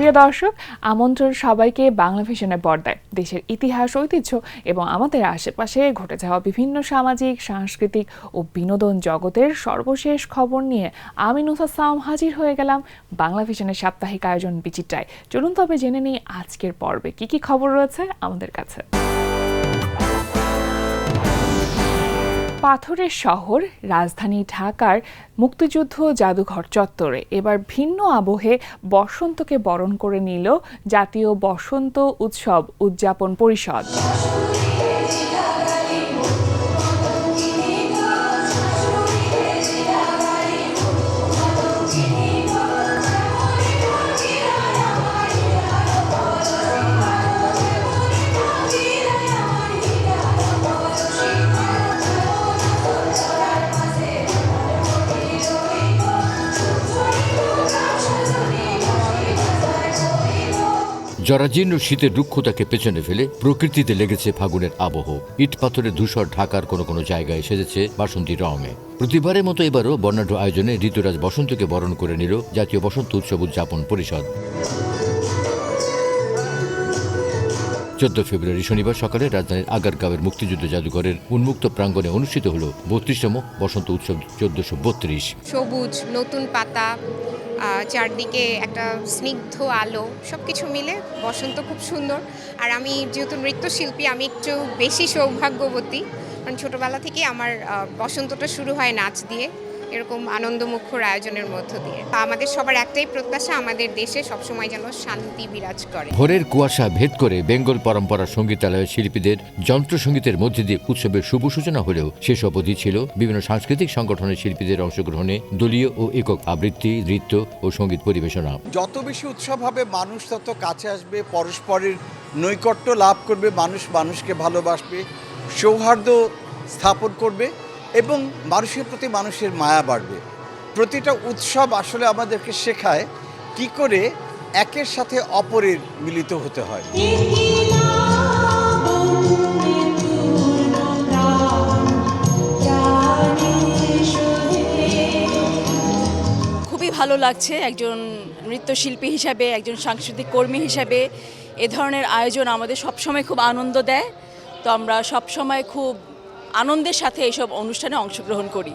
প্রিয় দর্শক, আমন্ত্রণ সবাইকে বাংলা ভিশনের পর্দায়। দেশের ইতিহাস, ঐতিহ্য এবং আমাদের আশেপাশে ঘটে যাওয়া বিভিন্ন সামাজিক, সাংস্কৃতিক ও বিনোদন জগতের সর্বশেষ খবর নিয়ে আমি নুসা সাম হাজির হয়ে গেলাম বাংলা ভিশনের সাপ্তাহিক আয়োজন বিচিত্রায়। চলুন তবে জেনে নিই আজকের পর্বে কি কি খবর রয়েছে আমাদের কাছে। পাথরের শহর রাজধানী ঢাকার মুক্তিযুদ্ধ জাদুঘর চত্বরে এবার ভিন্ন আবহে বসন্তকে বরণ করে নিল জাতীয় বসন্ত উৎসব উদযাপন পরিষদ। জরাজীর্ণ শীতের রুক্ষতাকে পেছনে ফেলে প্রকৃতিতে লেগেছে ফাগুনের আবহ। ইট পাথরের ধূসর ঢাকার কোনো কোনো জায়গায় সেজেছে বাসন্তী রঙে। প্রতিবারের মতো এবারও বর্ণাঢ্য আয়োজনে ঋতুরাজ বসন্তকে বরণ করে নিল জাতীয় বসন্ত উৎসব উদযাপন পরিষদ। 14 ফেব্রুয়ারি শনিবার সকালে রাজধানীর আগারগাঁওয়ের মুক্তিযুদ্ধ জাদুঘরের উন্মুক্ত প্রাঙ্গণে অনুষ্ঠিত হল 32তম বসন্ত উৎসব 1432। সবুজ নতুন পাতা, চারদিকে একটা স্নিগ্ধ আলো, সবকিছু মিলে বসন্ত খুব সুন্দর। আর আমি যেহেতু নৃত্যশিল্পী, আমি একটু বেশি সৌভাগ্যবতী, কারণ ছোটবেলা থেকে আমার বসন্তটা শুরু হয় নাচ দিয়ে, এরকম আনন্দমুখর আয়োজনের মধ্য দিয়ে। আমাদের সবার একটাই প্রত্যাশা, আমাদের দেশে সবসময় যেন শান্তি বিরাজ করে। ভোরের কুয়াশা ভেদ করে বেঙ্গল পরম্পরা সঙ্গীতালয়ের শিল্পীদের যন্ত্রসঙ্গীতের মধ্যে দিয়ে উৎসবের শুভ সূচনা হলেও শেষ অবধি ছিল বিভিন্ন সাংস্কৃতিক সংগঠনের শিল্পীদের অংশগ্রহণে দলীয় ও একক আবৃত্তি, নৃত্য ও সঙ্গীত পরিবেশনা। যত বেশি উৎসব হবে মানুষ তত কাছে আসবে, পরস্পরের নৈকট্য লাভ করবে, মানুষ মানুষকে ভালোবাসবে, সৌহার্দ্য স্থাপন করবে এবং মানুষের প্রতি মানুষের মায়া বাড়বে। প্রতিটা উৎসব আসলে আমাদেরকে শেখায় কি করে একের সাথে অপরের মিলিত হতে হয়। খুবই ভালো লাগছে একজন নৃত্যশিল্পী হিসাবে, একজন সাংস্কৃতিক কর্মী হিসাবে এ ধরনের আয়োজন আমাদের সবসময় খুব আনন্দ দেয়। তো আমরা সবসময় খুব আনন্দের সাথে এইসব অনুষ্ঠানে অংশগ্রহণ করি।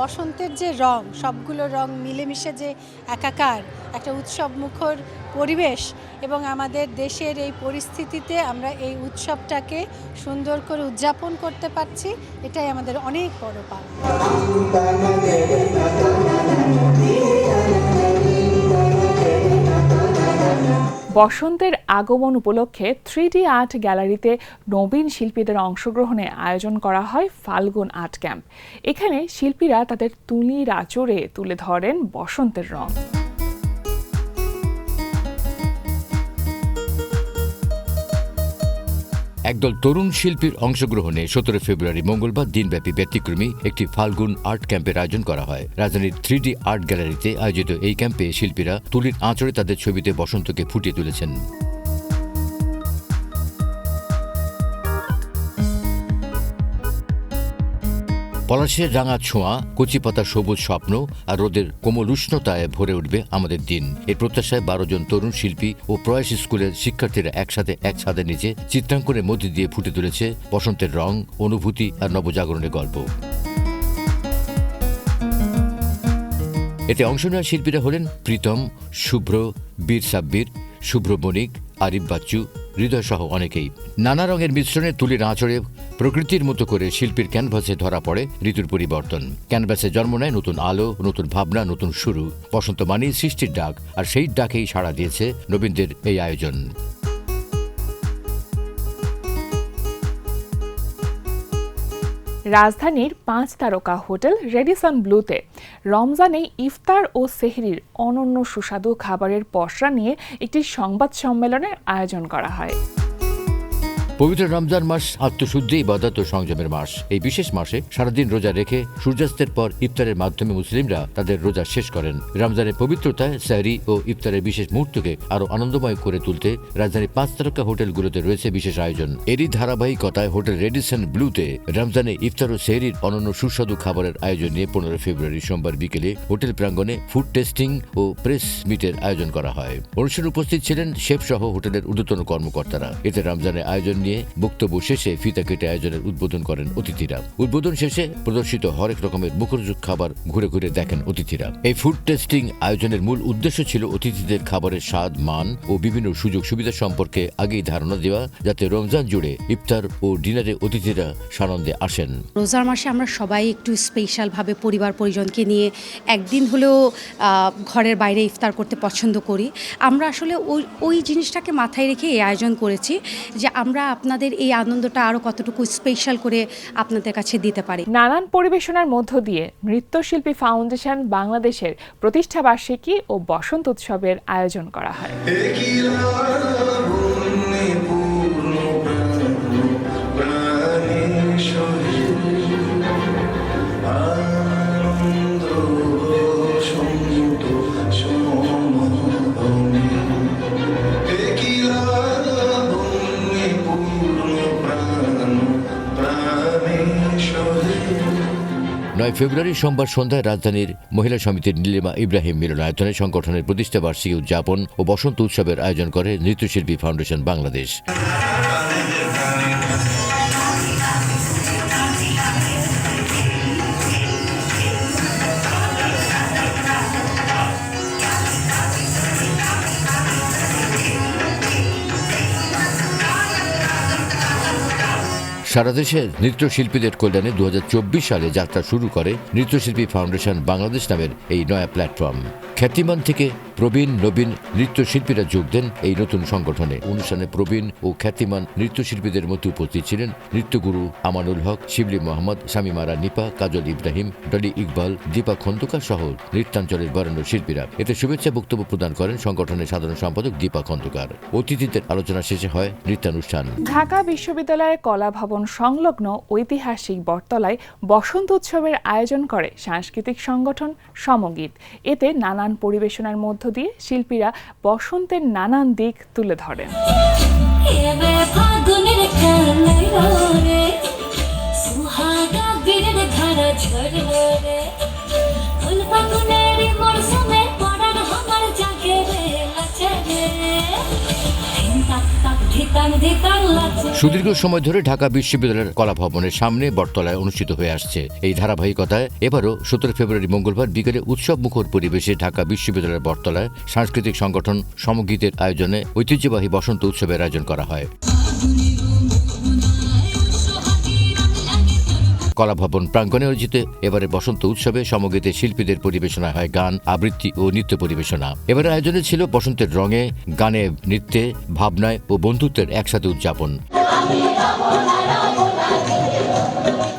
বসন্তের যে রং, সবগুলো রং মিলেমিশে যে একাকার একটা উৎসব মুখর পরিবেশ, এবং আমাদের দেশের এই পরিস্থিতিতে আমরা এই উৎসবটাকে সুন্দর করে উদযাপন করতে পারছি, এটাই আমাদের অনেক বড় পাওয়া। বসন্তের আগমন উপলক্ষে 3D আর্ট গ্যালারিতে নবীন শিল্পীদের অংশগ্রহণে আয়োজন করা হয় ফাল্গুন আর্ট ক্যাম্প। এখানে শিল্পীরা তাদের তুলির আঁচড়ে তুলে ধরেন বসন্তের রং। একদল তরুণ শিল্পীর অংশগ্রহণে 17 ফেব্রুয়ারি মঙ্গলবার দিনব্যাপী ব্যতিক্রমী একটি ফাল্গুন আর্ট ক্যাম্পের আয়োজন করা হয়। রাজধানীর 3D আর্ট গ্যালারিতে আয়োজিত এই ক্যাম্পে শিল্পীরা তুলির আঁচড়ে তাদের ছবিতে বসন্তকে ফুটিয়ে তুলেছেন। পলাশের রাঙা ছোঁয়া, কচিপাতার সবুজ স্বপ্ন আর রোদের কোমল উষ্ণতায় ভরে উঠবে আমাদের দিন। এর প্রত্যাশায় 12 জন তরুণ শিল্পী ও প্রয়াস স্কুলের শিক্ষার্থীরা একসাথে এক ছাদের নিচে চিত্রাঙ্কনের মধ্যে দিয়ে ফুটে তুলেছে বসন্তের রং, অনুভূতি আর নবজাগরণের গল্প। এতে অংশ নেওয়া শিল্পীরা হলেন প্রীতম, শুভ্র, বীর সাব্বির, শুভ্র বণিক, আরিফ বাচ্চু, হৃদয় সহ অনেকেই। নানা রঙের মিশ্রণে তুলির আঁচড়ে প্রকৃতির মতো করে শিল্পীর ক্যানভাসে ধরা পড়ে ঋতুর পরিবর্তন। ক্যানভাসে জন্ম নেয় নতুন আলো, নতুন ভাবনা, নতুন শুরু। বসন্ত মানেই সৃষ্টির ডাক, আর সেই ডাকেই সাড়া দিয়েছে নবীনদের এই আয়োজন। রাজধানীর 5 তারকা হোটেল রেডিসন ব্লুতে রমজানে ইফতার ও সেহরির অনন্য সুস্বাদু খাবারের পসরা নিয়ে একটি সংবাদ সম্মেলনের আয়োজন করা হয়। পবিত্র রমজান মাস আত্মশুদ্ধি, ইবাদত ও সংযমের মাস। এই বিশেষ মাসে সারাদিন রোজা রেখে সূর্যাস্তের পর ইফতারের মাধ্যমে মুসলিমরা তাদের রোজা শেষ করেন। রমজানের পবিত্রতায় সেহরি ও ইফতারের বিশেষ মুহূর্তকে আরো আনন্দময় করে তুলতে রাজধানীর 5 তারকা হোটেলগুলোতে রয়েছে বিশেষ আয়োজন। এরই ধারাবাহিকতায় হোটেল রেডিসন ব্লুতে রমজানে ইফতার ও সেহরির অনন্য সুস্বাদু খাবারের আয়োজন নিয়ে 15 ফেব্রুয়ারি সোমবার বিকেলে হোটেল প্রাঙ্গণে ফুড টেস্টিং ও প্রেস মিটের আয়োজন করা হয়। অনুষ্ঠানে উপস্থিত ছিলেন শেফ সহ হোটেলের ঊর্ধ্বতন কর্মকর্তারা। এতে রমজানের আয়োজন নিয়ে বক্তব্য শেষে ফিতা কেটে আয়োজনের উদ্বোধন করেন অতিথিরা। উদ্বোধন শেষে প্রদর্শিত হরেক রকমের মুখরোচক খাবার ঘুরে ঘুরে দেখেন অতিথিরা। এই ফুড টেস্টিং আয়োজনের মূল উদ্দেশ্য ছিল অতিথিদের খাবারের স্বাদ, মান ও বিভিন্ন সুযোগ সুবিধা সম্পর্কে আগেই ধারণা দেওয়া, যাতে রমজান জুড়ে ইফতার ও ডিনারে অতিথিরা সানন্দে আসেন। রোজার মাসে আমরা সবাই একটু স্পেশালভাবে পরিবার পরিজনকে নিয়ে একদিন হলেও ঘরের বাইরে ইফতার করতে পছন্দ করি। আমরা আসলে ওই জিনিসটাকে মাথায় রেখে এই আয়োজন করেছি যে আমরা আপনাদের এই আনন্দটা আরও কতটুকু স্পেশাল করে আপনাদের কাছে দিতে পারি। নানান পরিবেশনার মধ্য দিয়ে নৃত্যশিল্পী ফাউন্ডেশন বাংলাদেশের প্রতিষ্ঠাবার্ষিকী ও বসন্ত উৎসবের আয়োজন করা হয়। ফেব্রুয়ারি সোমবার সন্ধ্যায় রাজধানীর মহিলা সমিতির নীলিমা ইব্রাহিম মিলনায়তনে সংগঠনের প্রতিষ্ঠাবার্ষিকী উদযাপন ও বসন্ত উৎসবের আয়োজন করে নৃত্যশিল্পী ফাউন্ডেশন বাংলাদেশ। সারা দেশের নৃত্যশিল্পীদের কল্যাণে 2024 সালে যাত্রা শুরু করে নৃত্যশিল্পী ফাউন্ডেশন বাংলাদেশ নামের এই নয়া প্ল্যাটফর্ম। খ্যাতিমান থেকে প্রবীণ নবীন নৃত্যশিল্পীরা যোগ দেন এই নতুন সংগঠনে। অনুষ্ঠানে প্রবীণ ও খ্যাতিমান নৃত্যশিল্পীদের মধ্যে উপস্থিত ছিলেন নৃত্যগুরু আমানুল হক, শিবলি মোহাম্মদ, শামিমারা নিপা, কাজল ইব্রাহিম, ডলি ইকবাল, দীপা খন্দকার সহ নৃত্যাঞ্চলের বরেণ্য শিল্পীরা। এতে শুভেচ্ছা বক্তব্য প্রদান করেন সংগঠনের সাধারণ সম্পাদক দীপা খন্দকার। অতিথিদের আলোচনা শেষে হয় নৃত্যানুষ্ঠান। ঢাকা বিশ্ববিদ্যালয়ের কলা ভবন সংলগ্ন ঐতিহাসিক বটতলায় বসন্ত উৎসবের আয়োজন করে সাংস্কৃতিক সংগঠন সমগীত। এতে নানান পরিবেশনার মধ্য দিয়ে শিল্পীরা বসন্তের নানান দিক তুলে ধরেন। সুদীর্ঘ সময় ধরে ঢাকা বিশ্ববিদ্যালয়ের কলা ভবনের সামনে বটতলায় অনুষ্ঠিত হয়ে আসছে। এই ধারাবাহিকতায় এবারও 17 ফেব্রুয়ারি মঙ্গলবার বিকেলে উৎসব মুখর পরিবেশে ঢাকা বিশ্ববিদ্যালয়ের বটতলায় সাংস্কৃতিক সংগঠন সমগীতের আয়োজনে ঐতিহ্যবাহী বসন্ত উৎসবের আয়োজন করা হয়। কলা ভবন প্রাঙ্গণে আয়োজিত এবারে বসন্ত উৎসবে সমগীতের শিল্পীদের পরিবেশনা হয় গান, আবৃত্তি ও নৃত্য পরিবেশনা। এবারে আয়োজনে ছিল বসন্তের রঙে, গানে, নৃত্যে, ভাবনায় ও বন্ধুত্বের একসাথে উদযাপন।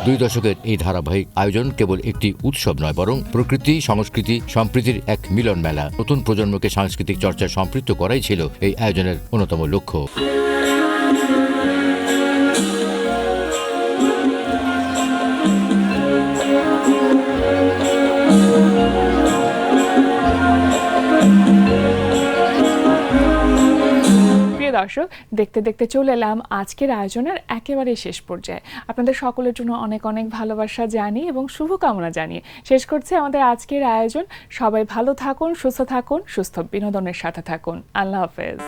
2 দশকের এই ধারাবাহিক আয়োজন কেবল একটি উৎসব নয়, বরং প্রকৃতি, সংস্কৃতি, সম্প্রীতির এক মিলন মেলা। নতুন প্রজন্মকে সাংস্কৃতিক চর্চায় সম্পৃক্ত করাই ছিল এই আয়োজনের অন্যতম লক্ষ্য। দর্শক, দেখতে দেখতে চলে এলাম আজকের আয়োজনের একেবারে শেষ পর্যায়ে। আপনাদের সকলের জন্য অনেক অনেক ভালোবাসা জানিয়ে এবং শুভকামনা জানিয়ে শেষ করছে আমাদের আজকের আয়োজন। সবাই ভালো থাকুন, সুস্থ থাকুন, সুস্থ বিনোদনের সাথে থাকুন। আল্লাহ হাফেজ।